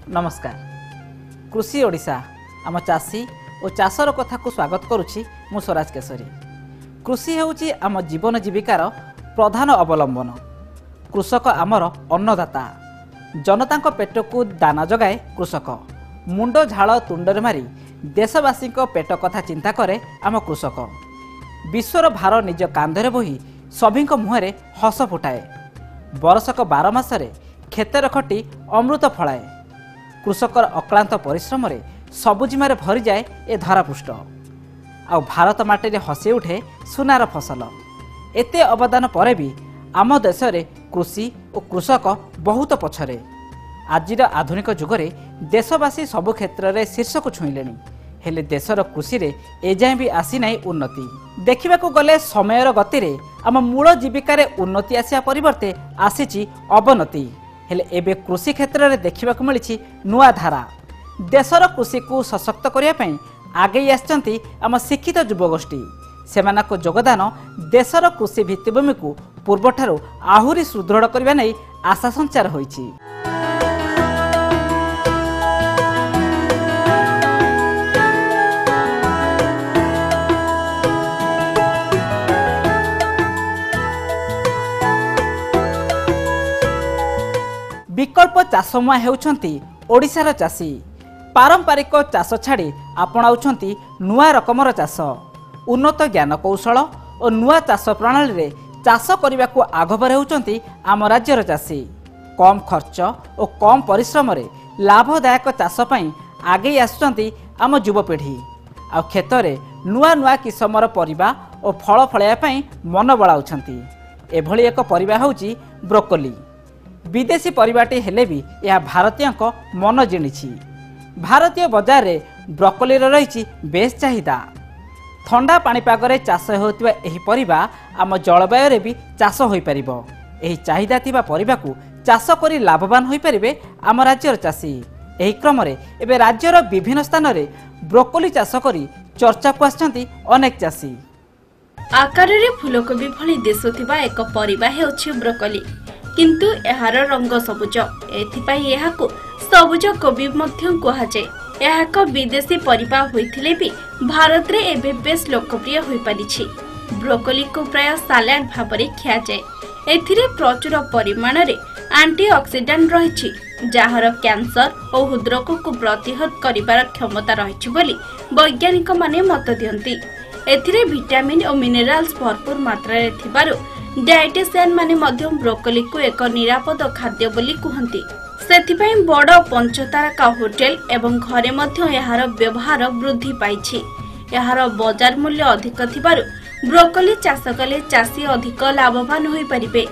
नमस्कार। कृषि ओडिशा आम चाषी और चाषर कथा को स्वागत करुछि मु स्वराज केसरी। कृषि होउछि आम जीवन जीविकार प्रधान अवलंबन। कृषक आमर अन्नदाता। जनता पेट को दाना जगाए कृषक। मुंड झाड़ तुंडरे मारी देशवासी पेट कथा चिंता करे आम कृषक। विश्वर भार निज कांधरे बोही सभी मुहरे हस फुटाए। बरसक 12 मासरे खेतर खटी अमृत फलाए। कृषकर अक्लांत परिश्रम रे सबुजिमारे भरी जाए ए धरापृष्ठ। आ भारत माटी रे हसी उठे सुनार फसल। एते अवदान परे भी आम देश रे कृषि और कृषक बहुत पछरे। आजिर आधुनिक जुगरे देशवासी सबु क्षेत्र रे शीर्ष को छुईलेनी। हेले देशर कृषि रे एजाए भी आसी नाही उन्नति। देखिबाकू गले समयर गति रे आम मूल जीविकार उन्नति आसिया परिवर्ते आसीची अवनति। हेले एबे कृषि क्षेत्र में देखा मिली नुआ धारा। देशर कृषि को सशक्त करने आगे आसचंती आम शिक्षित युवगोष्ठी। सेमानक योगदान देशर कृषि भित्तिभूमि को पूर्वठारु आहुरी सुदृढ़ करने नहीं आशा संचार होईछि। विकल्प चाषमुआ हेउछंती ओडिशार चाषी। पारंपरिक चाष छाड़ी आपणाउछंती नुआ रकमर चाष। उन्नत ज्ञान कौशल और नुआ चाष प्रणाली रे चाष करने को आगभर हेउछंती आम राज्यर चाषी। कम खर्च और कम परिश्रम रे लाभदायक चाष पई आगे आसुचंती आम युवपीढ़ी। आ खेतरे नुआ नुआ किसमर परिबा और फल फलैया पई मन बळाउछंती। एभली एक परिबा होउची ब्रोकोली। विदेशी परिबाटी हेले भी यह भारतीय मन जिणिछि। भारतीय बाजार रे ब्रोकोली रही बेस चाहिदा। ठंडा पाणीपाग रे चाष होउतिबा एही परिबा आम जलवायु रे भी चाष होई परिबो। एही चाहिदा थिबा परिबा को चाष करी लाभवान होई परिबे आम राज्यर चाषी। एही क्रम रे एबे राज्यर विभिन्न स्थान रे ब्रोकोली चाष करी चर्चा को आछंती अनेक चाषी। आकार रे फूलकोबी भली दिसुथिबा एक परिबा हेउछि ब्रोकोली। किंतु एहार रंग सबुज। एथिपाई एहाकु सबुज कोबी मध्य कुहाजे। यह एक विदेशी परिबा होइथिले भी भारत रे एबे बेस लोकप्रिय होई परिछि। ब्रोकोली को प्राय सालाड भाबरे खिया जाय। एथिरे प्रचुर परिमाण रे एंटीऑक्सीडेंट रहिछि जाहर कैंसर और हृदरोग को प्रतिहत करिबार क्षमता रहिछि बोली वैज्ञानिक माने मत दियंती। एथिरे विटामिन और मिनरल्स भरपूर मात्रा रे थिबारु डायटिशियन माने मध्यम ब्रोकोली को एक निरापद खाद्य बोली कहती। सेथिपाई बड़ पंचतारका होटेल एवं घरे मध्य यार व्यवहार वृद्धि पाइछि। यार बाजार मूल्य अधिक थिबारु ब्रोकोली चाष कले चाषी अधिक लाभवान होई परिबे।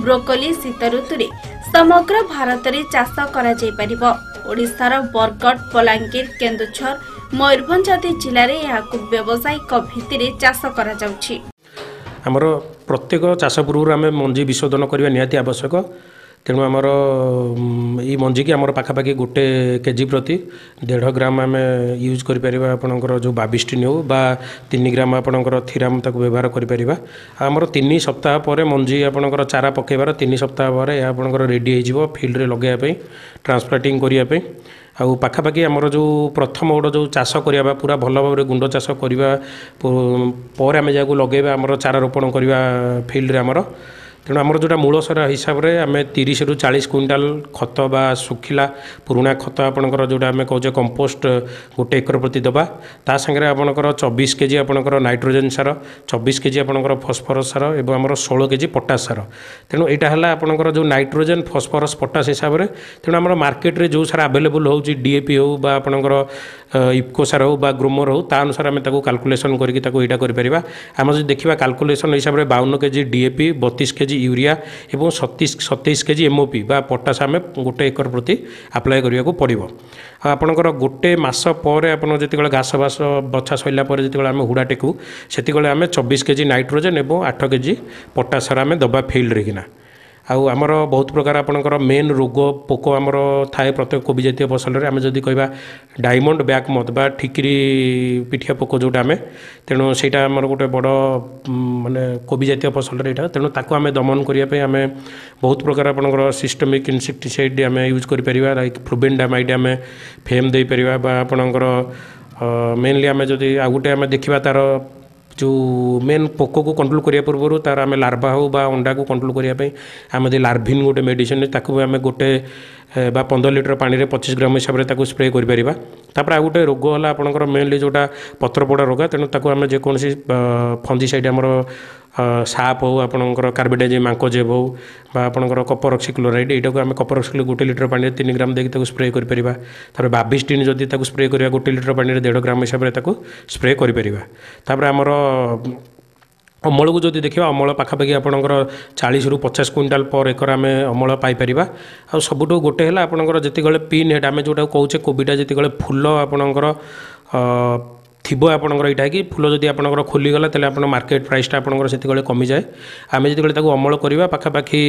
ब्रोकोली शीत ऋतु रे समग्र भारत रे चाष करा जाय परिबो। ओडिशार बरगड, बलांगीर, केन्दुझर, मयूरभंज आदि जिले में यहाँ व्यावसायिक भित्ति चाष करा जाउछि। आमर प्रत्येक चाष पूर्व आम मंजी विशोधन करने निहाती आवश्यक। तेणु आमर ये मंजी की आमर पाखापाखि 1 केजी प्रति 1.5 ग्राम आम यूज कर आपणकर जो बाबिस्टिन हो बा 3 ग्राम आपणकर थीराम ताको व्यवहार कर आमर 3 सप्ताह पर मंजी आपणकर चारा पकेबार 3 सप्ताह पर यह आपणकर रेडी हो फील्ड रे लगाइबा ट्रांसप्लांटिंग करने आउ पाखापाखि आमर जो प्रथम गोटे जो चाष करवा पूरा भल भाव गुंड चाष करवा पर आम जहाँ लगेगा आमर चारा रोपण करवा फील्ड रे आमर। तेणु आमर जोटा मूल सार हिसाब से आम 30 ରୁ 40 क्विंटाल खत बा सुखिला पुराणा खत आपणकर जोटा आम कहे कंपोस्ट 1 एकर प्रति दबा। ता संगे आपणकर 24 केजी आपणकर नाइट्रोजन सार, 24 केजी आपणकर फस्फरस सार और आमर 16 केजी पोटास सार। तेणु यहाँ है आपणकर जो नाइट्रोजन फस्फरस पोटास हिसाब से। तेणु आमर मार्केट रे जो सार अवेलेबल हो डीएपी हो बा आपणकर इफको सार हो बा ग्रोमर हो ता अनुसार आम कैलकुलेसन करके कर आम जो देखा कैलकुलेसन हिसाब से 52 केजी डीएपी, 32 केजी यूरिया एवं 27 केजी एमओपी बा पोटास आम 1 एकर प्रति आप्लाय करने को पड़ो। आपणकर 1 मास पर आपन जिते घास बास बछा सरला जिते आम हुड़ा टेकू से आम 24 केजी नाइट्रोजन और 8 केजी पोटास सार आम दबा फील्ड रे किना। आमर बहुत प्रकार आपणकर मेन रोग पोक आमर थाए प्रत्येक कोबी जातीय फसल आम जदि कह डायमंड बैक मथ बा ठिकिरी पिठिया पोक जोटा आम तेणु से आमर गोटे बड़ माने कोबी जातीय फसल यहाँ तेणु ताको आम दमन करने आम बहुत प्रकार आपणकर सिस्टमिक इनसेक्टिसाइड आम यूज कर लाइक फ्लुबेंडामाइड आम फेम दे पार आपणकर मेनली आम जदि आ गोटे आम देखा तार जो मेन पोक को कंट्रोल करिया पूर्व तार आम लार्भा हो बा अंडा को कंट्रोल करने आम लार्भिन गोटे मेडिसिन ताकू आम गोटे बा 15 लिटर पानी रे 25 ग्राम हिसाब से स्प्रे कर तापर आ गोटे रोग है आपंकर मेनली जोटा पत्रपोड़ा रोग तेणु ताकू आम जेकोसी फंजीसाइड आमर साप हो आपंकर कार्बेडाइजिम मांकोजेब हो बा आपंकर कपर क्लोराइड यहाँ को आम कपर ऑक्सी 1 लिटर पानी 3 ग्राम देखिए स्प्रे कर बाबिस्टिन जदि स्प्रे करवा 1 लिटर पानी 1.5 ग्राम हिसाब से स्प्रे कर आमर अमल को जदि देखा अमल पाखापाखि आपंकर 40 ରୁ 50 क्विंटाल पर एकर आम अमल पाइपर आ सबुठ गोटे है आपंकर जिते पिन हेड आम जोटा कौचे कोबीटा जिते फुल आपंकर थीब आपंकर यहाँ कि फुल जदि आपंकर खोलीगला तेल आप मार्केट प्राइसटा आपंकर से कमी जाए आम जिते अमल करवा पाखापाखि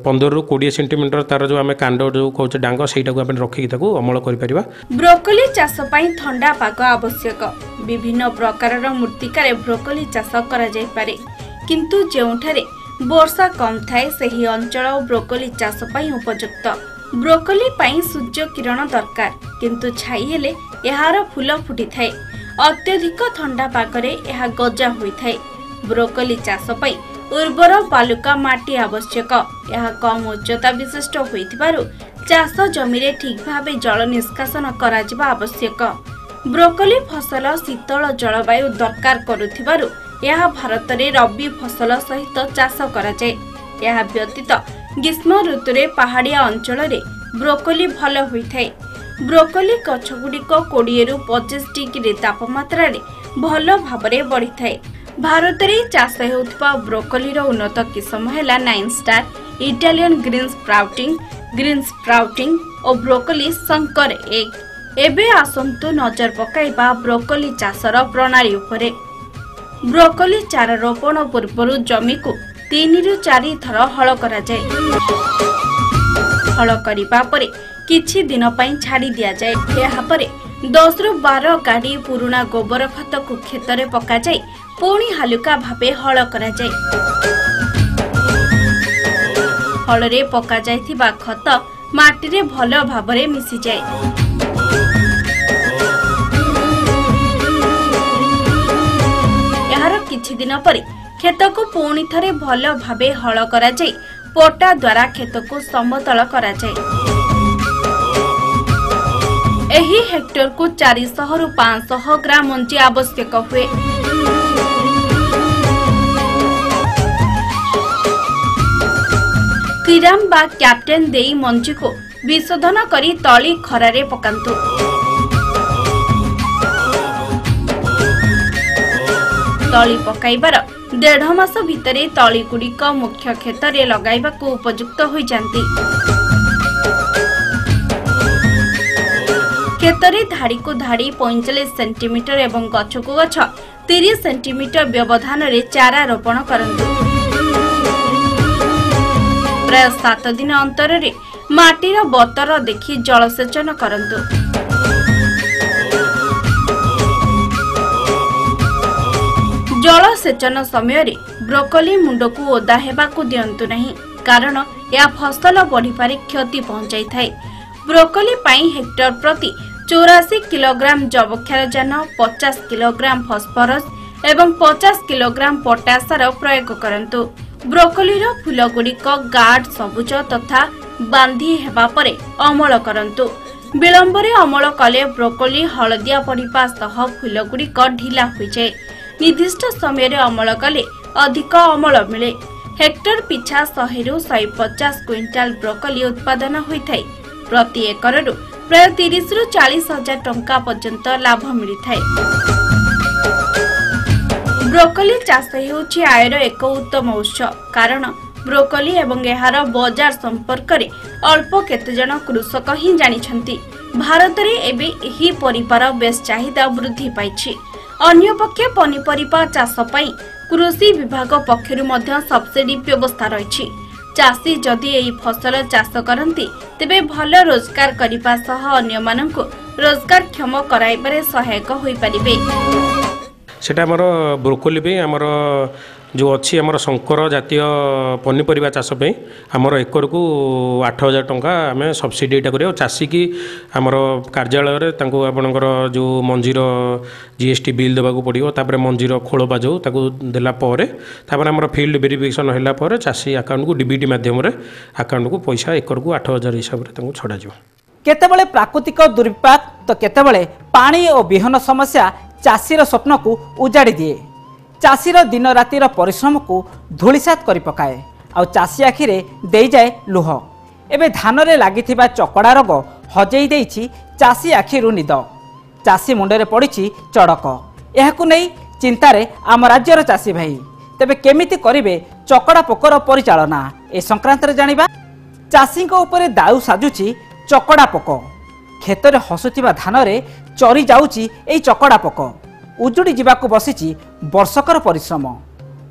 15 ରୁ 20 सेंटीमीटर तार जो आम कांड जो कौचे डांग से रखिक अमल कर। ब्रोकोली चाष पई ठंडा पाग आवश्यक विभिन्न प्रकार मृत्तिकार ब्रोकोली चाष करा जाय पारे किंतु जेउठारे वर्षा कम थाए सही अंचल ब्रोकोली चाष पई उपयुक्त ब्रोकोली पई सूर्य किरण दरकार किंतु छाई हेले एहार फूल फुटी थाए अत्यधिक ठंडा पागरे एहा गजा होई थाए ब्रोकोली चाष पई उर्वर बालुका माटी आवश्यक यह कम उच्चता विशिष्ट होइथिबारु चाष जमी रे ठीक भावे जल निष्कासन करा जिबा आवश्यक ब्रोकोली फसल शीतल जलवायु दरकार करुथिबारु यह भारत रे रबी फसल सहित चाष करा जाय यह व्यतीत ग्रीष्म ऋतु रे पहाड़िया अंचल रे ब्रोकोली भल होइथाय ब्रोकोली गछ गुडिक 20 ରୁ 25 डिग्री तापमात्रा रे भल भाबरे बढ़िथाय भारत रे चाष हेउथबा ब्रोकोली रो उन्नत किस्म हैला 9 स्टार इटालियन ग्रीन स्प्राउटिंग और ब्रोकोली शंकर एक एबे आसंतु नजर पकाइबा ब्रोकोली चाषर प्रणाली उपरे ब्रोकोली चारा रोपण पूर्व जमी को 3 ରୁ 4 थर हल करा जाय हल करिबा परे किछि दिन पई छाड़ी दिया जाय एहा परे 10 ରୁ 12 गाड़ी पुराना गोबर खत को खेत रे पका जाय पुणी हालुका भावे हल करा जाय हल रे पका जायथिबा खत माटी रे भल भाबरे मिसी जाय यार किछि दिन परे खेत को पुणी थरे भल भावे हल करा जाय पोटा द्वारा खेत को समतल करा जाय एही हेक्टर को 400 ରୁ 500 ग्राम मंजी आवश्यक हुए किराम बा कैप्टेन देई मंजी को विशोधन करी तली खरारे पकांतु तली पकाइबार 1.5 मास भितरे तली गुड़िक मुख्य क्षेत्र लगाइबा को उपयुक्त होई जांती खेतरे धाड़ी को धाड़ी 45 सेंटीमीटर एवं गछ को गछ 30 सेंटीमीटर व्यवधान रे चारा रोपण करंतु प्राय 7 दिन अंतर रे माटीर बतर देखि जलसेचन करंतु जलसेचन समय रे ब्रोकोली मुंड को ओदा हेबा को दियंतु नहीं कारण या फसल बढ़ी पारे क्षति पहुंचाई थाए ब्रोकोली पाई हेक्टर प्रति 84 किलोग्राम जबक्षारजान 50 किलोग्राम फॉस्फोरस एवं 50 किलोग्राम पोटास प्रयोग करंतु ब्रोकोली रो फूल गुड़िक गाढ़ सबुज तथा बांधी हेबा परे अमल करंतु विलंबरे अमल कले ब्रोकोली हलदिया पड़िबा सह फूल गुड़िक ढिला होई जाय निर्दिष्ट समय रे अमल कले अधिक अमल मिले हेक्टर पिछा 100 ରୁ 150 क्विंटाल ब्रोकोली उत्पादन होइथाय प्रति एकर रु प्राय 30 ରୁ 40 हजार टंका पर्यंत लाभ मिलिथाय ब्रोकोली चाष हेउछि आयर एक उत्तम उत्स कारण ब्रोकोली एवं एहार बाजार संपर्क रे अल्प केते जन कृषक ही जानिछंती भारत रे एबे एही परिवार बेस चाहिदा वृद्धि पाइछि अन्य पक्षे पनिपरिबा चाष पई कृषि विभाग पक्षरु मध्य सब्सिडी व्यवस्था रहिछि चाषी जदि एही फसल चाष करती तेबे भल रोजगार करने सह अन्य माननकु रोजगारक्षम कराइबारे सहायक होई परिबे। सेटा हमर ब्रोकोली पे हमर जो अच्छी आमर शंकर जातीय पनीपरिया चाष पे आमर एकर को 8,000 टंका आम सब्सिडी कर चाषी की आमर कार्यालय आपणकर जो मंजीर जीएसटी बिल देवाक पड़ो तापर मंजीर खोलपा जो देलापर आमर फील्ड वेरिफिकेशन है चाषी अकाउंट को डीबीटी मध्यम अकाउंट को पैसा एकर को 8,000 हिसाब से छड़ा केतेबेले प्राकृतिक दुर्विपाक तो केतेबेले पानी और बिहन समस्या चाषीर स्वप्न को उजाड़ी दिए। चाषीर दिन रातिर परिश्रम को धूलिसात कर पकाए आ चाषी आखिरे दे जाए लुह। एबे धान रे लागिथिबा चकड़ा रोग हजेई देइछि चाषी आखिरु निद। चाषी मुंडरे पड़िछि चड़क। एहाकु नै चिंतारे आम राज्यर चाषी भाई तेबे केमिति करिवे चकड़ा पोकर परिचालना ए संक्रांत रे जानिबा। चाषी उपरे दाउ साजुछि चकड़ा पोक। खेतरे हसुथिबा धान रे चरी जाउछि एई चकड़ा पोक। उजुड़ी जीवाकु बसिछि वर्षकर परिश्रम।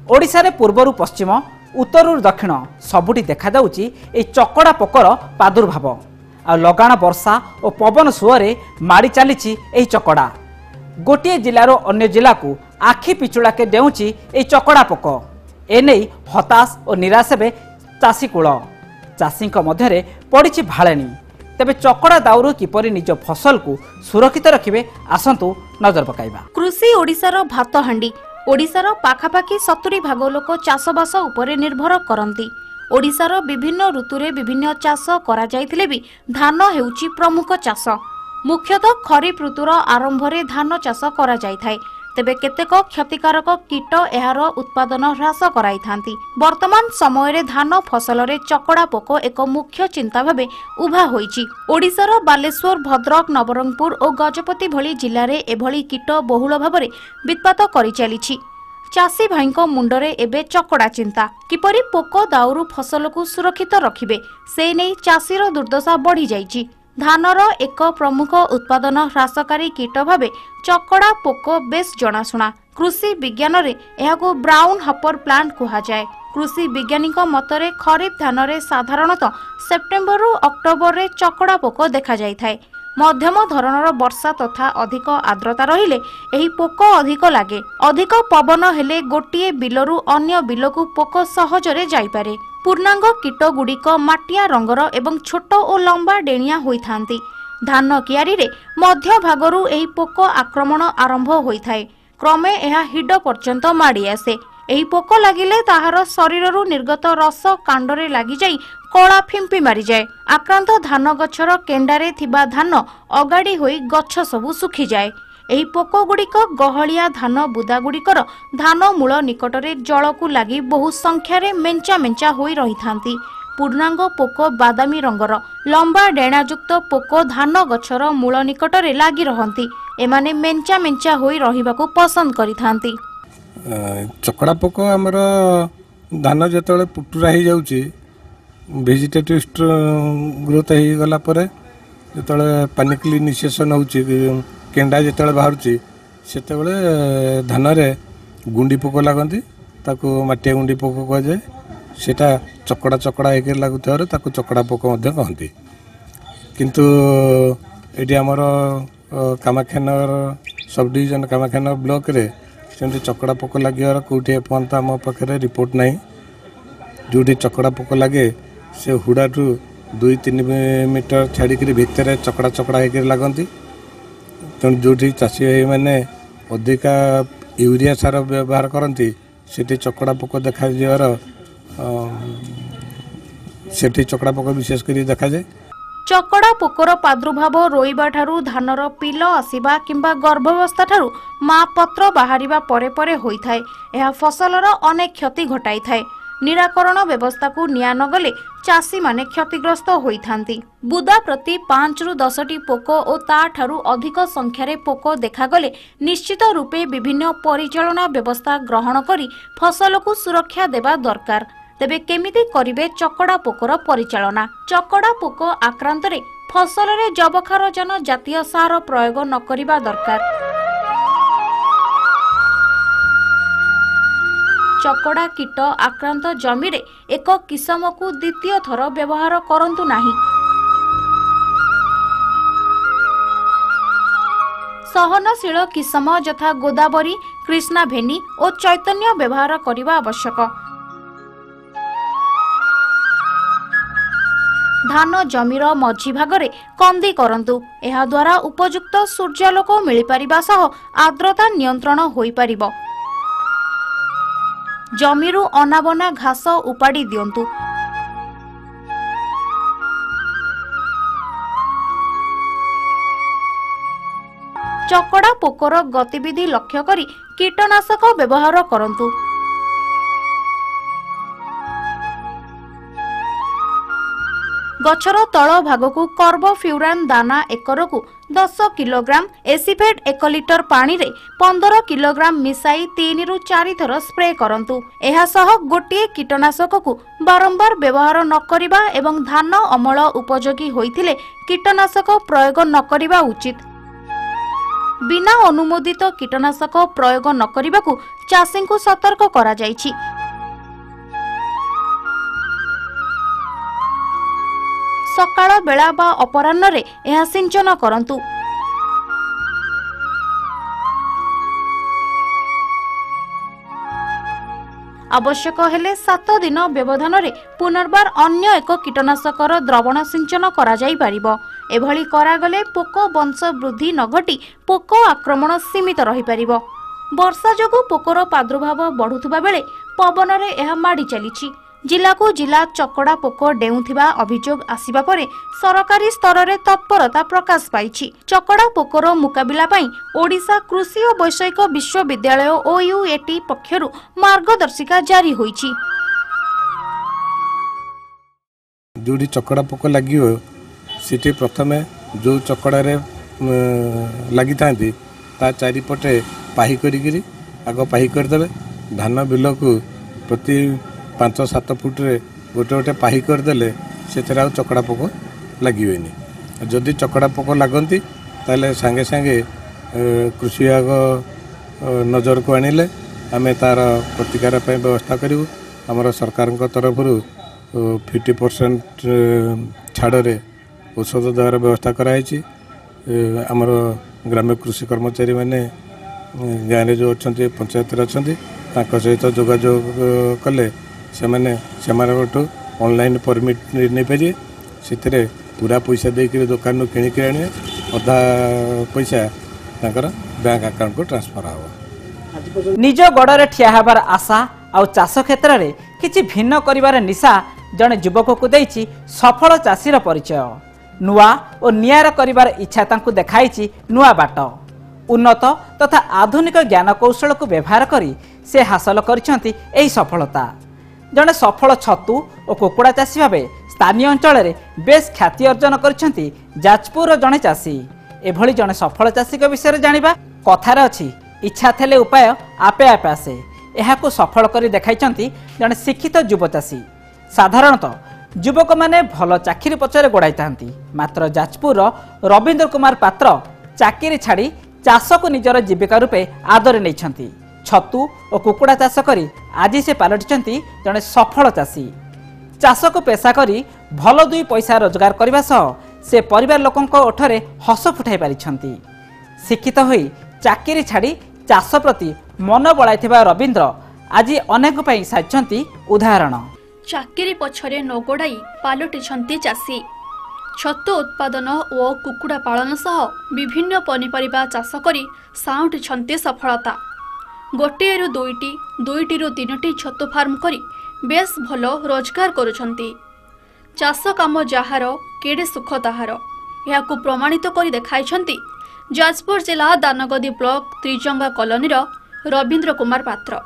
ओडिशा रे पूर्वरु पश्चिम उत्तरु दक्षिण सबुठी देखा जाउछि एई चकड़ा पोकर प्रादुर्भाव। आ लगाण वर्षा और पवन सुअरे माड़ी चलीछि एई चकड़ा। गोटे जिल्लारो अन्य जिल्लाकु आखि पिचुड़ाके डेउछि एई चकड़ा पोक। एनै हताश और निराश हेबे चाषी कूल। चाषीक मध्यरे पड़िछि भाळेनी। तेबे चकड़ा दाउरु किपरि निज फसल को सुरक्षित रखिबे आसंतु नजर पकाइबा। कृषि ओडिशार भात हांडी। ओडिशार पाखापाखि 70 भाग लोक चाषबास उपरे निर्भर करती। ओडिशार विभिन्न ऋतुरे विभिन्न चाष करा जायथिले भी धान हेउची प्रमुख चाष। मुख्यतः खरीफ ऋतुर आरंभरे धान चाष करा जायथाय। तेबे केतेक क्षतिकारक कीट एहार उत्पादन ह्रास कराई थांती। वर्तमान समय धान फसल रे चकड़ा पोक एक मुख्य चिंता भाबे उभा होईची। ओडिशार बालेश्वर, भद्रक, नवरंगपुर और गजपति भली जिल्ला रे एभली कीट बहुल भाबरे वित्पात करि चलीछि। चाषी भाईक मुंडरे एबे चकड़ा चिंता। किपरि पोक दाउरु फसल को सुरक्षित रखिबे से नै चाषीर दुर्दशा बढ़ी जाईची। धानर एक प्रमुख उत्पादन ह्रासकारी कीट भाबे चकड़ा पोक बेस जनाशुना। कृषि विज्ञान रे एहाको ब्राउन हपर प्लांट कहा जाए। कृषि वैज्ञानिक मतरे खरीफ धान रे साधारणतः सेप्टेम्बर रु अक्टोबर रे चकड़ा पोक देखा जायथाय। मध्यम धरणर वर्षा तथा अधिक आर्द्रता रहिले एही पोक अधिक लागे। अधिक पवन हेले गोटिए बिलरु अन्य बिलकु पोक सहजरे जाइपारे। पूर्णांग कीट गुड़िक माटिया रंगर एवं छोट और लंबा डेणिया होइथांती। धान कियारी रे मध्य भागरु एही पोक आक्रमण आरंभ होइथाय। क्रमे एहा हिड पर्यंत माड़ी आसे। एही पोक लागिले ताहार शरीररु निर्गत रस कांडरे लागि जाई कला फिंपी मारी जाए। आक्रांत धान गछर केंडारे थिबा धान अगाड़ी होई गछ सबु सुखी जाए। एही पोक गुड़िक गहलिया धान बुदा गुड़िकर धान मूल निकटरे जल को लगी बहु संख्यारे मेंचा मेंचा होई रही थांती। पूर्णांग पोक बादामी रंगर लंबा डेणायुक्त पोक धान गछर मूल निकटरे लागी रहंती। एमाने मेंचा मेंचा होई रहिबाकू पसंद करिथांती। चकड़ा पोक आमर धान जेतले पुटुरा ही जाउची वेजिटेटिव ग्रोथ ही गला परे जेतले पानिकली निशेषण होउची केंडा जेतले बाहरुची सेतेबेले धान रे गुंडी पोक लागंती ताकू माटिया गुंडी पोक कह जाए। सेटा चकड़ा चकड़ा एक लागुथार ताकू चकड़ा पोक मध्य कहंती। किंतु एटी आमर Kamakhyanagar sub division Kamakhyanagar block रे सेमती चकड़ा पोक लगियार कोठी एपर्यंत आम पाखे रिपोर्ट नहीं। जोटी चकड़ा पोक लगे से हुड़ाठू 2-3 मीटर छाड़ी भितर चकड़ा चकड़ा एक लगती। तेणु जो चाषी भाई मैंने अधिका यूरिया सार व्यवहार करती सेठी चकड़ा पोक देखा सेठी चकड़ा पोक विशेष कर देखा जाए। चकड़ा पोकर प्रादुर्भाव रोइबा ठारू धानर पिल आसिबा किंबा गर्भावस्था ठारू मा पत्र बाहरिबा परे परे होइथाय। एहा फसलर अनेक क्षति घटाई थाए। निराकरण व्यवस्था को निया नगले चाषी माने क्षतिग्रस्त होइथांती। बुदा प्रति 5 रु 10 टी पोक और ता ठारू अधिक संख्यारे पोक देखागले निश्चित रूपे विभिन्न परिचालना व्यवस्था ग्रहण करी फसल को सुरक्षा देबा दरकार। तेबे केमिति करिवे चकड़ा पोकर परिचालना? चकड़ा पोक आक्रांत रे फसल रे जबखारजन जातीय सार प्रयोग न करिबा दरकार। चकड़ा कीट आक्रांत जमी रे एक किसम को द्वितीय थर व्यवहार करंतु नाही। सहनशील किसम यथा गोदावरी, कृष्णा भेनी और चैतन्य व्यवहार करने आवश्यक। धान जमीर मझी भागरे कंदी करंतु। एहा द्वारा उपयुक्त सूर्यालोक मिल पारिबा सह आर्द्रता नियंत्रण होई पारिबो। जमीरु अनाबना घास उपाड़ी दियंतु। चकड़ा पोकर गतिविधि लक्ष्य करी कीटनाशक व्यवहार करंतु। गछर तल भागकु कर्बोफ्यूरान दाना एकरकु 10 किलोग्राम, एसिफेट 1 लिटर पानी रे 15 किलोग्राम मिसाई 3 रु 4 थर स्प्रे करंतु। एहा सह गोटिए कीटनाशक को बारंबार व्यवहार न करिबा एवं धान अमल उपयोगी होइथिले कीटनाशक प्रयोग न करिबा उचित। बिना अनुमोदित कीटनाशक प्रयोग न करिबाकु चाषी को सतर्क करा जायछि। सकाळ बेला बा अपराह्न रे यह सिंचन करंतु। आवश्यक हेले 7 दिन व्यवधान रे पुनर्बार अन्य एक कीटनाशकर द्रवण सिंचन करा जाई परिबो। एभली करागले पोक वंश वृद्धि न घटी पोक आक्रमण सीमित रही परिबो। वर्षा जोगु पोकर प्रादुर्भाव बढ़ुथुबा बेले पवन रे यह माडी चलीछि। जिला को जिला चकड़ा पोक डेउथिबा अभियोग आसिबा परे सरकारी स्तर रे तत्परता प्रकाश पाइछि। चकड़ा पोकर मुकाबिला पई ओडिशा कृषि और वैषयिक विश्वविद्यालय OUAT पक्षरु मार्गदर्शिका जारी होइछि। जोडी चकड़ा पोक लागियो सिटी प्रथमे जो चकड़ा रे लागि थांती ता चारिपटे पाही करिगिरी आगो पाही कर देबे। धान बिल को प्रति 5-7 फुट रे गोटे गोटे पाही करदेले से चकड़ा पोक लगे। जदि चकड़ा पोक लगती ताले सांगे सांगे कृषि विभाग नजर को आनिले आमे तार प्रतिकार व्यवस्था करूँ। आमर सरकार तरफ 50% छाड़े औषध द्वारा व्यवस्था कराई। आमर ग्राम्य कृषि कर्मचारी मैंने गाँव में जो अच्छा पंचायत अच्छा सहित जोगाजोग कले से ऑनलाइन परमिट नहीं पारे से पूरा पैसा देकर दुकान किणिक आने अधा पैसा बैंक अकाउंट को ट्रांसफर हो। निज गड़े ठिया हबार आशा आउ चाष क्षेत्र में किछि भिन्न करिवार निशा जड़े युवक को देइछि सफल चाषीर परिचय। नुआ और नियार करिवार इच्छा तांकु देखाइछि नुआ बाट। उन्नत तथा आधुनिक ज्ञान कौशल को व्यवहार करी से हासिल करिसेंति एही सफलता। जड़े सफल छतु और कुकुड़ा चाषी भाव स्थानीय अंचल में बेस ख्याति अर्जन करिसेंति जाजपुर जड़े चाषी। एभली जड़े सफल चाषी विषय जानिबा कथार अछि इच्छा थेले उपाय आपे आपे आसे। एहाकु सफल करी देखाइछंती जड़े शिक्षित युव चाषी। साधारणतः युवक माने भल चाकरी पछरे गोड़ाई थांती, मात्र जाजपुर रवींद्र कुमार पात्र चाकरी छाड़ी चाष को निजर जीविका रूपे आदर नहीं। छतु और कुकुड़ा चाष करी आज से पलटिछंती जड़े सफल चाषी। चाष को पेशा करी भल 2 पैसा रोजगार करने सह से परिवार लोकों ओठरे हस फुटाई पारिछंती। शिक्षित होई चाकरी छाड़ी चाष प्रति मन बड़ाइथिबा रवींद्र आज अनेक पई साजिछंती उदाहरण। चाकरी पछरे नगोड़ाई पालटिछंती चाषी। छतु उत्पादन और कुकुड़ा पालन सह विभिन्न पनीपरिबा चाष करी साउंटिछंती सफलता। गोटे रु 2टी 2टी रु 3टी छतु फार्म करी बेस भल रोजगार करुछंती। चाष काम जहार केड़े सुख ताहार याकु प्रमाणित करी देखाइछंती जाजपुर जिला दानगदी ब्लॉक त्रिजंगा कॉलोनी रवींद्र कुमार पात्र।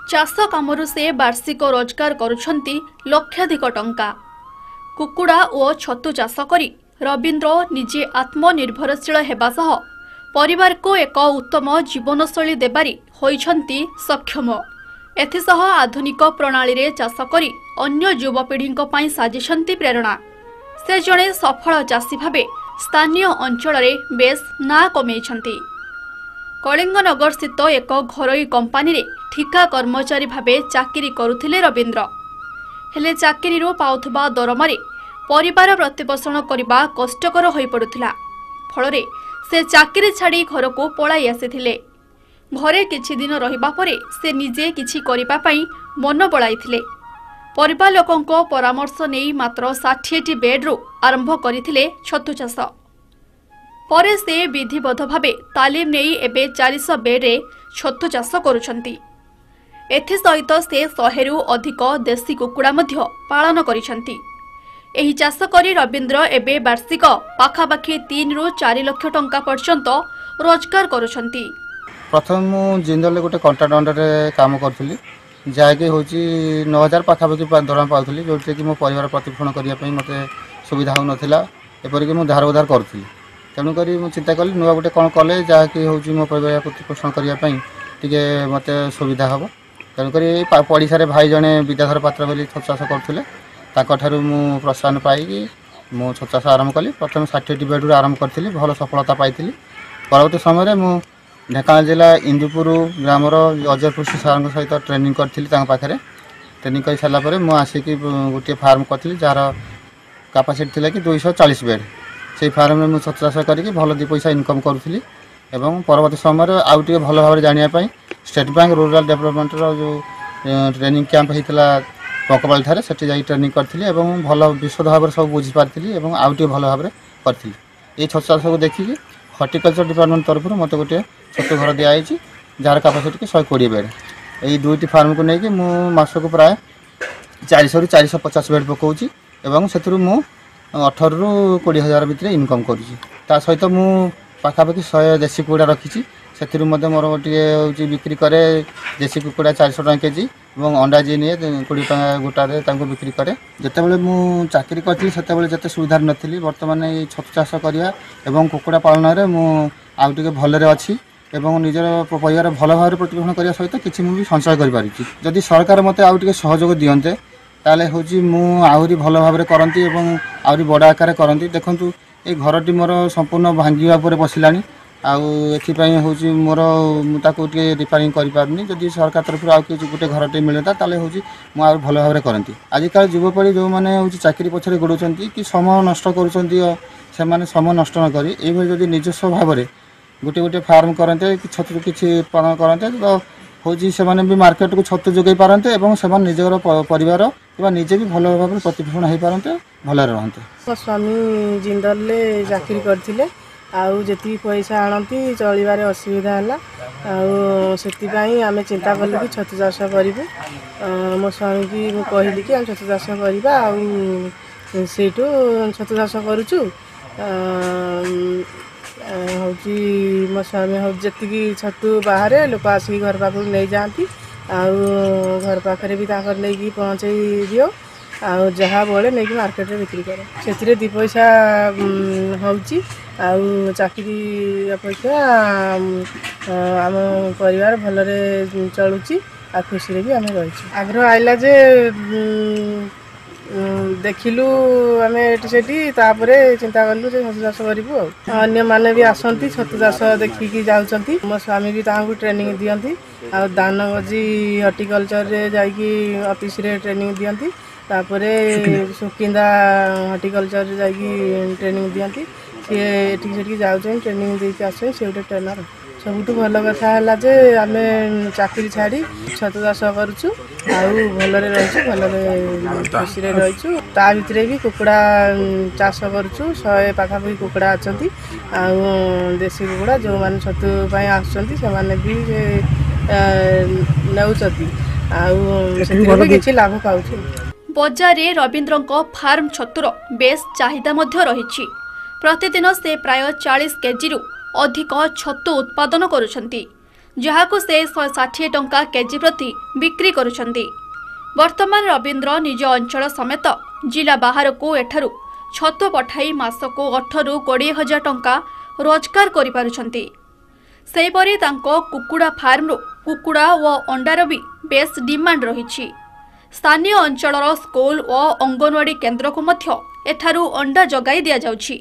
चाष कामरु से वार्षिक रोजगार करुछंती लक्षाधिक टंका। कुकुड़ा और छतु चाष करी रवींद्र निजे आत्मनिर्भरशील हेबा सह परिवार को एक उत्तम जीवनशैली देबारी होइछंती सक्षम। एथिसह आधुनिक प्रणाली रे चाष करी अन्य युवपीढ़ी पई साजिछंती प्रेरणा। से जणे सफल चाषी भावे स्थानीय अंचल रे बेस ना कमेइछंती। कलिंगनगर स्थित एक घरोई कंपानी रे ଠିକା କର୍ମଚାରୀ ଭାବେ ଚାକିରି କରୁଥିଲେ ରବୀନ୍ଦ୍ର। ହେଲେ ଚାକିରିରୁ ପାଉଥିବା ଦରମାରେ ପରିବାର ପ୍ରତିପୋଷଣ କରିବା କଷ୍ଟକର ହୋଇପଡୁଥିଲା। ଫଳରେ ସେ ଚାକିରି ଛାଡ଼ି ଘରକୁ ପଳାଇ ଆସିଥିଲେ। ଘରେ କିଛି ଦିନ ରହିବା ପରେ ସେ ନିଜେ କିଛି କରିବା ପାଇଁ ମନ ବଳାଇଥିଲେ। ପରିବାର ଲୋକଙ୍କ ପରାମର୍ଶ ନେଇ ମାତ୍ର 60ଟି ବେଡ୍ରୁ ଆରମ୍ଭ କରିଥିଲେ ଛତୁ ଚାଷ। ପରେ ସେ ବିଧିବଦ୍ଧ ଭାବେ ତାଲିମ ନେଇ ଏବେ 400 ବେଡ୍ରେ ଛତୁ ଚାଷ କରୁଛନ୍ତି। ଏଥିସହିତ ସେ 100ରୁ ଅଧିକ ଦେଶୀ କୁକୁଡ଼ା ମଧ୍ୟ ପାଳନ କରିଛନ୍ତି। ଏହି ଚାଷ କରି ରବୀନ୍ଦ୍ର ଏବେ ବାର୍ଷିକ ପାଖାପାଖି 3ରୁ 4 ଲକ୍ଷ ଟଙ୍କା ପର୍ଯ୍ୟନ୍ତ ରୋଜଗାର କରୁଛନ୍ତି। ପ୍ରଥମେ ମୁଁ ଜିନ୍ଦଲରେ ଗୋଟେ କଣ୍ଟ୍ରାକ୍ଟ ଅଣ୍ଡରରେ କାମ କରୁଥିଲି, ଯାହାକି ହେଉଛି 9000 ପାଖାପାଖି ଦରମା ପାଉଥିଲି, ଯେଉଁଥିରେ ମୋ ପରିବାର ପ୍ରତିପୋଷଣ କରିବା ପାଇଁ ମୋତେ ସୁବିଧା ହେଉନଥିଲା। ଏପରିକି ମୁଁ ଧାର ଉଧାର କରୁଥିଲି। ତେଣୁକରି ମୁଁ ଚିନ୍ତା କଲି ନୂଆ ଗୋଟେ କ'ଣ କଲେ ଯାହାକି ହେଉଛି ମୋ ପରିବାର ପ୍ରତିପୋଷଣ କରିବା ପାଇଁ ଟିକେ ମୋତେ ସୁବିଧା ହେବ। ତେଣୁକରି ପଡ଼ିଶାରେ ଭାଇ ଜଣେ ବିଦ୍ୟାଧର ପାତ୍ର ବୋଲି ଛତୁ ଚାଷ କରୁଥିଲେ, ତାଙ୍କଠାରୁ ମୁଁ ପ୍ରୋତ୍ସାହନ ପାଇକି ମୁଁ ଛତୁ ଚାଷ ଆରମ୍ଭ କଲି। ପ୍ରଥମେ 60ଟି ବେଡ୍ରୁ ଆରମ୍ଭ କରିଥିଲି, ଭଲ ସଫଳତା ପାଇଥିଲି। ପରବର୍ତ୍ତୀ ସମୟରେ ମୁଁ ଢେଙ୍କାନାଳ ଜିଲ୍ଲା ଇନ୍ଦୁପୁର ଗ୍ରାମର ଅଜୟ କୃଷି ସାରଙ୍କ ସହିତ ଟ୍ରେନିଂ କରିଥିଲି। ତାଙ୍କ ପାଖରେ ଟ୍ରେନିଂ କରିସାରିଲା ପରେ ମୁଁ ଆସିକି ଗୋଟିଏ ଫାର୍ମ କରିଥିଲି, ଯାହାର କାପାସିଟି ଥିଲା କି 240 ବେଡ୍। ସେଇ ଫାର୍ମରେ ମୁଁ ଛତୁ ଚାଷ କରିକି ଭଲ 2 ପଇସା ଇନକମ୍ କରୁଥିଲି। ଏବଂ ପରବର୍ତ୍ତୀ ସମୟରେ ଆଉ ଟିକେ ଭଲ ଭାବରେ ଜାଣିବା ପାଇଁ ଷ୍ଟେଟ୍ ବ୍ୟାଙ୍କ ରୁରାଲ୍ ଡେଭଲପମେଣ୍ଟର ଯେଉଁ ଟ୍ରେନିଂ କ୍ୟାମ୍ପ ହେଇଥିଲା ପଙ୍କପାଳିଠାରେ, ସେଠି ଯାଇ ଟ୍ରେନିଂ କରିଥିଲି ଏବଂ ଭଲ ବିଶଦ ଭାବରେ ସବୁ ବୁଝିପାରିଥିଲି ଏବଂ ଆଉ ଟିକେ ଭଲ ଭାବରେ କରିଥିଲି। এই ଛତୁ ଚାଷକୁ ଦେଖିକି ହର୍ଟିକଲଚର ଡିପାର୍ଟମେଣ୍ଟ ତରଫରୁ ମୋତେ ଗୋଟିଏ ଛତୁ ଘର ଦିଆଯାଇଛି, ଯାହାର କାପାସିଟି କି 120 ବେଡ୍। এই 2ଟି ଫାର୍ମକୁ ନେଇକି ମୁଁ ମାସକୁ ପ୍ରାୟ 400ରୁ 450 ବେଡ୍ ପକାଉଛି ଏବଂ ସେଥିରୁ ମୁଁ 18ରୁ 20 ହଜାର ଭିତରେ ଇନକମ୍ କରୁଛି। ତା ସହିତ ମୁଁ ପାଖାପାଖି 100 ଦେଶୀ କୁକୁଡ଼ା ରଖିଛି। ସେଥିରୁ ମଧ୍ୟ ମୋର ଗୋଟିଏ ହେଉଛି ବିକ୍ରି କରେ ଦେଶୀ କୁକୁଡ଼ା 400 ଟଙ୍କା କେଜି ଏବଂ ଅଣ୍ଡା ଯିଏ ନିଏ 20 ଟଙ୍କା ଗୋଟାରେ ତାଙ୍କୁ ବିକ୍ରି କରେ। ଯେତେବେଳେ ମୁଁ ଚାକିରି କରିଥିଲି ସେତେବେଳେ ଯେତେ ସୁବିଧାରେ ନଥିଲି, ବର୍ତ୍ତମାନ এই ଛତୁ ଚାଷ କରିବା ଏବଂ କୁକୁଡ଼ା ପାଳନରେ ମୁଁ ଆଉ ଟିକେ ଭଲରେ ଅଛି ଏବଂ ନିଜର ପରିବାର ଭଲ ଭାବରେ ପ୍ରତିପୋଷଣ କରିବା ସହିତ କିଛି ମୁଁ ବି ସଞ୍ଚୟ କରିପାରିଛି। ଯଦି ସରକାର ମୋତେ ଆଉ ଟିକେ ସହଯୋଗ ଦିଅନ୍ତେ ତାହେଲେ ହେଉଛି ମୁଁ ଆହୁରି ଭଲ ଭାବରେ କରନ୍ତି ଏବଂ ଆହୁରି ବଡ଼ ଆକାରରେ କରନ୍ତି। ଦେଖନ୍ତୁ এই ଘରଟି ମୋର ସମ୍ପୂର୍ଣ୍ଣ ଭାଙ୍ଗିବା ଉପରେ ବସିଲାଣି, ଆଉ ଏଥିପାଇଁ ହେଉଛି ମୋର ମୁଁ ତାକୁ ଟିକେ ରିପାରିଂ କରିପାରୁନି। ଯଦି ସରକାର ତରଫରୁ ଆଉ କିଛି ଗୋଟେ ଘରଟେ ମିଳନ୍ତା ତାହେଲେ ହେଉଛି ମୁଁ ଆଉ ଭଲ ଭାବରେ କରନ୍ତି। ଆଜିକାଲି ଯୁବପିଢ଼ି ଯେଉଁମାନେ ହେଉଛି ଚାକିରି ପଛରେ ଗୋଡ଼ଉଛନ୍ତି କି ସମୟ ନଷ୍ଟ କରୁଛନ୍ତି, ସେମାନେ ସମୟ ନଷ୍ଟ ନ କରି ଏଇଭଳି ଯଦି ନିଜସ୍ୱ ଭାବରେ ଗୋଟେ ଫାର୍ମ କରନ୍ତେ କି ଛତୁ କିଛି ଉତ୍ପାଦନ କରନ୍ତେ ତ ହେଉଛି ସେମାନେ ବି ମାର୍କେଟକୁ ଛତୁ ଯୋଗାଇ ପାରନ୍ତେ ଏବଂ ସେମାନେ ନିଜର ପରିବାର କିମ୍ବା ନିଜେ ବି ଭଲ ଭାବରେ ପ୍ରତିପୋଷଣ ହୋଇପାରନ୍ତେ, ଭଲରେ ରହନ୍ତେ। ମୋ ସ୍ୱାମୀ ଜିନ୍ଦଲରେ ଚାକିରି କରିଥିଲେ, ଆଉ ଯେତିକି ପଇସା ଆଣନ୍ତି ଚଳିବାରେ ଅସୁବିଧା ହେଲା, ଆଉ ସେଥିପାଇଁ ଆମେ ଚିନ୍ତା କଲୁ କି ଛତୁ ଚାଷ କରିବୁ। ମୋ ସ୍ୱାମୀକି ମୁଁ କହିଲି କି ଆମେ ଛତୁ ଚାଷ କରିବା, ଆଉ ସେଇଠୁ ଛତୁ ଚାଷ କରୁଛୁ। ହେଉଛି ମୋ ସ୍ୱାମୀ ହେଉଛି ଯେତିକି ଛତୁ ବାହାରେ ଲୋକ ଆସିକି ଘର ପାଖକୁ ନେଇଯାଆନ୍ତି, ଆଉ ଘର ପାଖରେ ବି ତାଙ୍କର ନେଇକି ପହଞ୍ଚେଇ ଦିଅ, ଆଉ ଯାହା ବଳେ ନେଇକି ମାର୍କେଟରେ ବିକ୍ରି କର। ସେଥିରେ 2 ପଇସା ହେଉଛି, ଆଉ ଚାକିରି ଅପେକ୍ଷା ଆମ ପରିବାର ଭଲରେ ଚଳୁଛି, ଆଉ ଖୁସିରେ ବି ଆମେ ରହିଛୁ। ଆଗ୍ରହ ଆଇଲା ଯେ ଦେଖିଲୁ ଆମେ ଏଠି ସେଠି, ତାପରେ ଚିନ୍ତା କଲୁ ଯେ ଛତୁ ଚାଷ କରିବୁ। ଆଉ ଅନ୍ୟମାନେ ବି ଆସନ୍ତି ଛତୁ ଚାଷ ଦେଖିକି ଯାଉଛନ୍ତି। ମୋ ସ୍ୱାମୀ ବି ତାଙ୍କୁ ଟ୍ରେନିଂ ଦିଅନ୍ତି, ଆଉ ଦାନଗଜି ହର୍ଟିକଲଚରରେ ଯାଇକି ଅଫିସରେ ଟ୍ରେନିଂ ଦିଅନ୍ତି। ତାପରେ ସୁକିନ୍ଦା ହର୍ଟିକଲଚରରେ ଯାଇକି ଟ୍ରେନିଂ ଦିଅନ୍ତି। ସିଏ ଏଠିକି ସେଠିକି ଯାଉଛନ୍ତି, ଟ୍ରେନିଂ ଦେଇକି ଆସୁଛନ୍ତି, ସେ ଗୋଟେ ଟ୍ରେନର। ସବୁଠୁ ଭଲ କଥା ହେଲା ଯେ ଆମେ ଚାକିରି ଛାଡ଼ି ଛତୁ ଚାଷ କରୁଛୁ, ଆଉ ଭଲରେ ରହିଛୁ, ଭଲରେ ଖୁସିରେ ରହିଛୁ। ତା ଭିତରେ ବି କୁକୁଡ଼ା ଚାଷ କରୁଛୁ, 100 ପାଖାପାଖି କୁକୁଡ଼ା ଅଛନ୍ତି, ଆଉ ଦେଶୀ କୁକୁଡ଼ା ଯେଉଁମାନେ ଛତୁ ପାଇଁ ଆସୁଛନ୍ତି ସେମାନେ ବି ନେଉଛନ୍ତି, ଆଉ ସେଥିରେ ବି କିଛି ଲାଭ ପାଉଛୁ। ବଜାରରେ ରବୀନ୍ଦ୍ରଙ୍କ ଫାର୍ମ ଛତୁର ବେଶ୍ ଚାହିଦା ମଧ୍ୟ ରହିଛି। ପ୍ରତିଦିନ ସେ ପ୍ରାୟ 40 କେଜିରୁ ଅଧିକ ଛତୁ ଉତ୍ପାଦନ କରୁଛନ୍ତି, ଯାହାକୁ ସେ 160 ଟଙ୍କା କେଜି ପ୍ରତି ବିକ୍ରି କରୁଛନ୍ତି। ବର୍ତ୍ତମାନ ରବୀନ୍ଦ୍ର ନିଜ ଅଞ୍ଚଳ ସମେତ ଜିଲ୍ଲା ବାହାରକୁ ଏଠାରୁ ଛତୁ ପଠାଇ ମାସକୁ 18ରୁ 20 ହଜାର ଟଙ୍କା ରୋଜଗାର କରିପାରୁଛନ୍ତି। ସେହିପରି ତାଙ୍କ କୁକୁଡ଼ା ଫାର୍ମରୁ କୁକୁଡ଼ା ଓ ଅଣ୍ଡାର ବି ବେଶ୍ ଡିମାଣ୍ଡ ରହିଛି। ସ୍ଥାନୀୟ ଅଞ୍ଚଳର ସ୍କୁଲ ଓ ଅଙ୍ଗନୱାଡ଼ି କେନ୍ଦ୍ରକୁ ମଧ୍ୟ ଏଠାରୁ ଅଣ୍ଡା ଯୋଗାଇ ଦିଆଯାଉଛି।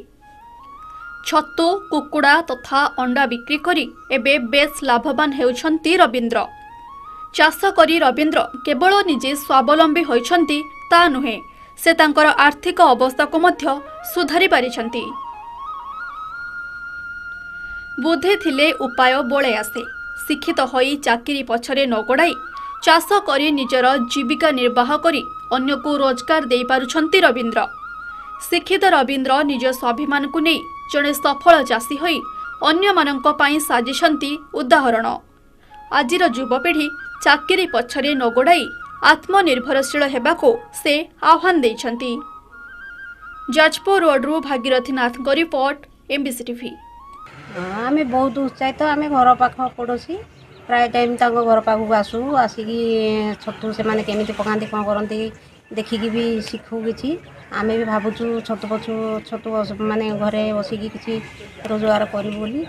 ଛତୁ, କୁକୁଡ଼ା ତଥା ଅଣ୍ଡା ବିକ୍ରି କରି ଏବେ ବେଶ୍ ଲାଭବାନ ହେଉଛନ୍ତି ରବୀନ୍ଦ୍ର। ଚାଷ କରି ରବୀନ୍ଦ୍ର କେବଳ ନିଜେ ସ୍ୱାବଲମ୍ବୀ ହୋଇଛନ୍ତି ତା ନୁହେଁ, ସେ ତାଙ୍କର ଆର୍ଥିକ ଅବସ୍ଥାକୁ ମଧ୍ୟ ସୁଧାରି ପାରିଛନ୍ତି। ବୁଦ୍ଧି ଥିଲେ ଉପାୟ ବଳେ ଆସେ। ଶିକ୍ଷିତ ହୋଇ ଚାକିରି ପଛରେ ନ ଗୋଡ଼ାଇ ଚାଷ କରି ନିଜର ଜୀବିକା ନିର୍ବାହ କରି ଅନ୍ୟକୁ ରୋଜଗାର ଦେଇପାରୁଛନ୍ତି ରବୀନ୍ଦ୍ର। ଶିକ୍ଷିତ ରବୀନ୍ଦ୍ର ନିଜ ସ୍ୱାଭିମାନକୁ ନେଇ ଜଣେ ସଫଳ ଚାଷୀ ହୋଇ ଅନ୍ୟମାନଙ୍କ ପାଇଁ ସାଜିଛନ୍ତି ଉଦାହରଣ। ଆଜିର ଯୁବପିଢ଼ି ଚାକିରି ପଛରେ ନ ଗୋଡ଼ାଇ ଆତ୍ମନିର୍ଭରଶୀଳ ହେବାକୁ ସେ ଆହ୍ୱାନ ଦେଇଛନ୍ତି। ଯାଜପୁର ରୋଡରୁ ଭାଗୀରଥୀ ନାଥଙ୍କ ରିପୋର୍ଟ, MBC TV। ଆମେ ବହୁତ ଉତ୍ସାହିତ। ଆମେ ଘର ପାଖ ପଡ଼ୋଶୀ ପ୍ରାୟ ଟାଇମ୍ ତାଙ୍କ ଘର ପାଖକୁ ଆସୁ, ଆସିକି ଛତୁ ସେମାନେ କେମିତି ପକାନ୍ତି କ'ଣ କରନ୍ତି ଦେଖିକି ବି ଶିଖୁ କିଛି। ଆମେ ବି ଭାବୁଛୁ ଛତୁ ମାନେ ଘରେ ବସିକି କିଛି ରୋଜଗାର କରିବୁ ବୋଲି।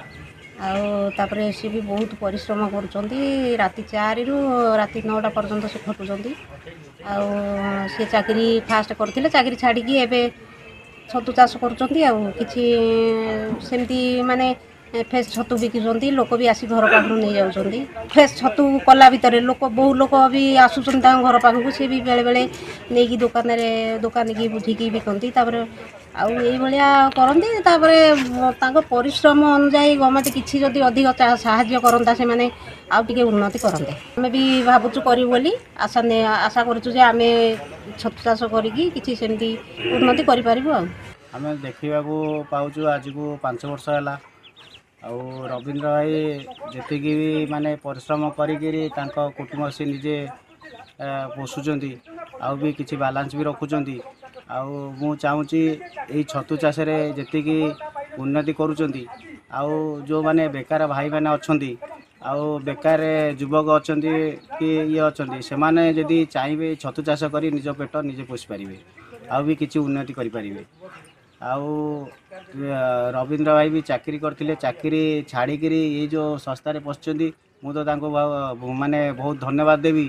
ଆଉ ତାପରେ ସେ ବି ବହୁତ ପରିଶ୍ରମ କରୁଛନ୍ତି। ରାତି 4ରୁ ରାତି 9ଟା ପର୍ଯ୍ୟନ୍ତ ସେ ଖଟୁଛନ୍ତି। ଆଉ ସେ ଚାକିରି ଫାଷ୍ଟ କରିଥିଲେ, ଚାକିରି ଛାଡ଼ିକି ଏବେ ଛତୁ ଚାଷ କରୁଛନ୍ତି। ଆଉ କିଛି ସେମିତି ମାନେ ଫ୍ରେଶ୍ ଛତୁ ବିକୁଛନ୍ତି, ଲୋକ ବି ଆସି ଘର ପାଖରୁ ନେଇଯାଉଛନ୍ତି। ଫ୍ରେଶ୍ ଛତୁ କଲା ଭିତରେ ବହୁ ଲୋକ ବି ଆସୁଛନ୍ତି ତାଙ୍କ ଘର ପାଖକୁ, ସେ ବି ବେଳେବେଳେ ନେଇକି ଦୋକାନୀକି ବୁଝିକି ବିକନ୍ତି। ତାପରେ ଆଉ ଏଇଭଳିଆ କରନ୍ତି। ତାପରେ ତାଙ୍କ ପରିଶ୍ରମ ଅନୁଯାୟୀ ଗଭର୍ଣ୍ଣମେଣ୍ଟ କିଛି ଯଦି ଅଧିକ ସାହାଯ୍ୟ କରନ୍ତା, ସେମାନେ ଆଉ ଟିକେ ଉନ୍ନତି କରନ୍ତେ। ଆମେ ବି ଭାବୁଛୁ କରିବୁ ବୋଲି ଆଶା କରୁଛୁ ଯେ ଆମେ ଛତୁ ଚାଷ କରିକି କିଛି ସେମିତି ଉନ୍ନତି କରିପାରିବୁ। ଆଉ ଆମେ ଦେଖିବାକୁ ପାଉଛୁ ଆଜିକୁ 5 ବର୍ଷ ହେଲା। ଆଉ ରବୀନ୍ଦ୍ର ଭାଇ ଯେତିକି ବି ମାନେ ପରିଶ୍ରମ କରିକିରି ତାଙ୍କ କୁଟୁମ୍ବ ସେ ନିଜେ ପୋଷୁଛନ୍ତି, ଆଉ ବି କିଛି ବାଲାନ୍ସ ବି ରଖୁଛନ୍ତି। ଆଉ ମୁଁ ଚାହୁଁଛି ଏଇ ଛତୁ ଚାଷରେ ଯେତିକି ଉନ୍ନତି କରୁଛନ୍ତି, ଆଉ ଯେଉଁମାନେ ବେକାର ଭାଇମାନେ ଅଛନ୍ତି, ଆଉ ବେକାର ଯୁବକ ଅଛନ୍ତି କି ଇଏ ଅଛନ୍ତି, ସେମାନେ ଯଦି ଚାହିଁବେ ଛତୁ ଚାଷ କରି ନିଜ ପେଟ ନିଜେ ପୋଷି ପାରିବେ, ଆଉ ବି କିଛି ଉନ୍ନତି କରିପାରିବେ। ଆଉ ରବୀନ୍ଦ୍ର ଭାଇ ବି ଚାକିରି କରିଥିଲେ, ଚାକିରି ଛାଡ଼ିକିରି ଏଇ ଯେଉଁ ସଂସ୍ଥାରେ ପଶିଛନ୍ତି। ମୁଁ ତ ତାଙ୍କୁ ମାନେ ବହୁତ ଧନ୍ୟବାଦ ଦେବି।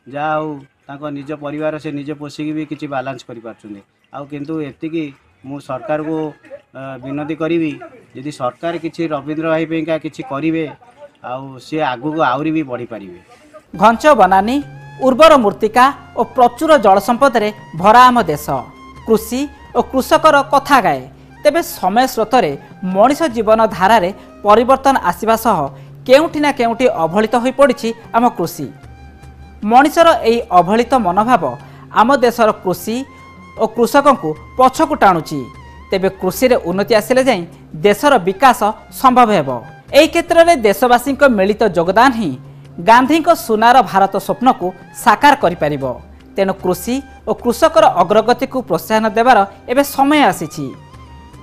ଯାହା ହଉ ତାଙ୍କ ନିଜ ପରିବାର ସେ ନିଜେ ପୋଷିକି ବି କିଛି ବାଲାନ୍ସ କରିପାରୁଛନ୍ତି। ଆଉ କିନ୍ତୁ ଏତିକି ମୁଁ ସରକାରକୁ ବିନତି କରିବି, ଯଦି ସରକାର କିଛି ରବୀନ୍ଦ୍ର ଭାଇ ପାଇଁକା କିଛି କରିବେ, ଆଉ ସିଏ ଆଗକୁ ଆହୁରି ବି ବଢ଼ିପାରିବେ। ଘଞ୍ଚ ବନାନୀ, ଉର୍ବର ମୃତ୍ତିକା ଓ ପ୍ରଚୁର ଜଳ ସମ୍ପଦରେ ଭରା ଆମ ଦେଶ। କୃଷି ଓ କୃଷକର କଥା ଗାଏ। ତେବେ ସମୟ ସ୍ରୋତରେ ମଣିଷ ଜୀବନ ଧାରାରେ ପରିବର୍ତ୍ତନ ଆସିବା ସହ କେଉଁଠି ନା କେଉଁଠି ଅବହେଳିତ ହୋଇପଡ଼ିଛି ଆମ କୃଷି। ମଣିଷର ଏହି ଅବହେଳିତ ମନୋଭାବ ଆମ ଦେଶର କୃଷି ଓ କୃଷକଙ୍କୁ ପଛକୁ ଟାଣୁଛି। ତେବେ କୃଷିରେ ଉନ୍ନତି ଆସିଲେ ଯାଇ ଦେଶର ବିକାଶ ସମ୍ଭବ ହେବ। ଏହି କ୍ଷେତ୍ରରେ ଦେଶବାସୀଙ୍କ ମିଳିତ ଯୋଗଦାନ ହିଁ ଗାନ୍ଧୀଙ୍କ ସୁନାର ଭାରତ ସ୍ୱପ୍ନକୁ ସାକାର କରିପାରିବ। ତେଣୁ କୃଷି ଓ କୃଷକର ଅଗ୍ରଗତିକୁ ପ୍ରୋତ୍ସାହନ ଦେବାର ଏବେ ସମୟ ଆସିଛି।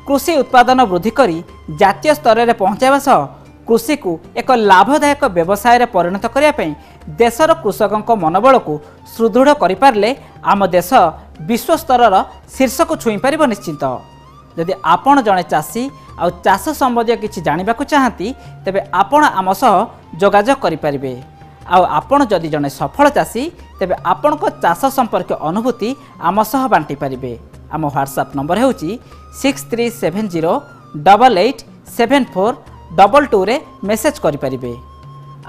କୃଷି ଉତ୍ପାଦନ ବୃଦ୍ଧି କରି ଜାତୀୟ ସ୍ତରରେ ପହଞ୍ଚାଇବା ସହ କୃଷିକୁ ଏକ ଲାଭଦାୟକ ବ୍ୟବସାୟରେ ପରିଣତ କରିବା ପାଇଁ ଦେଶର କୃଷକଙ୍କ ମନୋବଳକୁ ସୁଦୃଢ଼ କରିପାରିଲେ ଆମ ଦେଶ ବିଶ୍ୱସ୍ତରର ଶୀର୍ଷକୁ ଛୁଇଁପାରିବ ନିଶ୍ଚିତ। ଯଦି ଆପଣ ଜଣେ ଚାଷୀ ଆଉ ଚାଷ ସମ୍ବନ୍ଧୀୟ କିଛି ଜାଣିବାକୁ ଚାହାନ୍ତି, ତେବେ ଆପଣ ଆମ ସହ ଯୋଗାଯୋଗ କରିପାରିବେ। ଆଉ ଆପଣ ଯଦି ଜଣେ ସଫଳ ଚାଷୀ, ତେବେ ଆପଣଙ୍କ ଚାଷ ସମ୍ପର୍କୀୟ ଅନୁଭୂତି ଆମ ସହ ବାଣ୍ଟି ପାରିବେ। ଆମ ହ୍ୱାଟ୍ସଆପ୍ ନମ୍ବର ହେଉଛି 6370887422ରେ ମେସେଜ କରିପାରିବେ।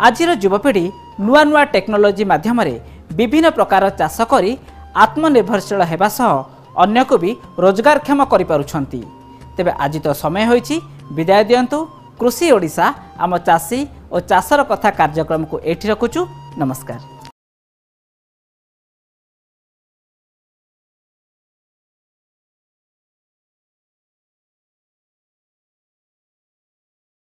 ଆଜିର ଯୁବପିଢ଼ି ନୂଆ ନୂଆ ଟେକ୍ନୋଲୋଜି ମାଧ୍ୟମରେ ବିଭିନ୍ନ ପ୍ରକାର ଚାଷ କରି ଆତ୍ମନିର୍ଭରଶୀଳ ହେବା ସହ ଅନ୍ୟକୁ ବି ରୋଜଗାରକ୍ଷମ କରିପାରୁଛନ୍ତି। ତେବେ ଆଜି ତ ସମୟ ହୋଇଛି, ବିଦାୟ ଦିଅନ୍ତୁ। କୃଷି ଓଡ଼ିଶା ଆମ ଚାଷୀ ଓ ଚାଷର କଥା କାର୍ଯ୍ୟକ୍ରମକୁ ଏଇଠି ରଖୁଛୁ। ନମସ୍କାର।